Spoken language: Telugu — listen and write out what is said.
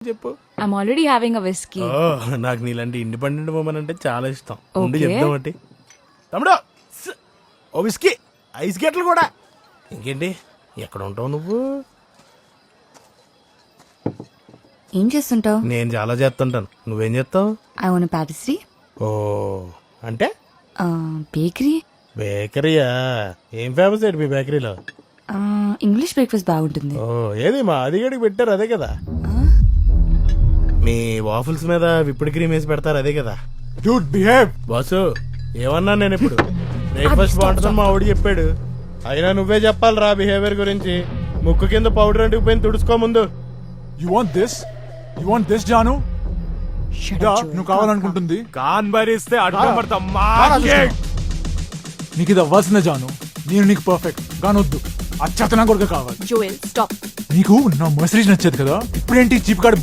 చెప్పు. I'm already having a whiskey. నాకు నీలాంటి ఇండిపెండెంట్ ఉమెన్ అంటే చాలా ఇష్టం. ఉండి Okay. చెప్దాం ఒకటి. తమ్ముడు ఓ విస్కీ, ఐస్ గెట్లు కూడా. ఇంకేంటి, ఎక్కడ ఉంటావు నువ్వు? ఏం చేస్తుంటావు? నేను చాలా చేస్తుంటాను. నువ్వేం చేస్తావు? I want a pastry. ఓ అంటే బేకరీ. బేకరీయా? ఏం ఫేమస్ ఏంటి మీ బేకరీలో? ఇంగ్లీష్ బ్రేక్ఫాస్ట్ బాగుంటుంది. ఓ ఏది మా అదిగడికి పెట్టారు అదే కదా? మీ వాఫుల్స్ మీద విప్పుడు క్రీమ్ వేసి పెడతారు అదే కదా? Dude, behave. బాసు ఏమన్నా నేను ఇప్పుడు బ్రేక్ఫాస్ట్ బాగుంటుందని మా ఆవిడ చెప్పాడు. అయినా నువ్వే చెప్పాలి రా బిహేవియర్ గురించి. ముక్కు కింద పౌడర్ అంటుకుపోయింది, తుడుచుకో ముందు. You want this? You want this, Janu? ఇదా నువ్వు కావాలనుకుంటుంది? కాన్ భరిస్తే అడ్డం పడతాం. నీకు ఇది అవ్వాల్సిందే జాను. నేను నీకు పర్ఫెక్ట్ కానొద్దు, అచ్చతనా కొడుకు కావాలి. Joel, stop. నీకు నా మెసేజ్ నచ్చేది కదా, ఇప్పుడేంటి చీప్ కార్డ్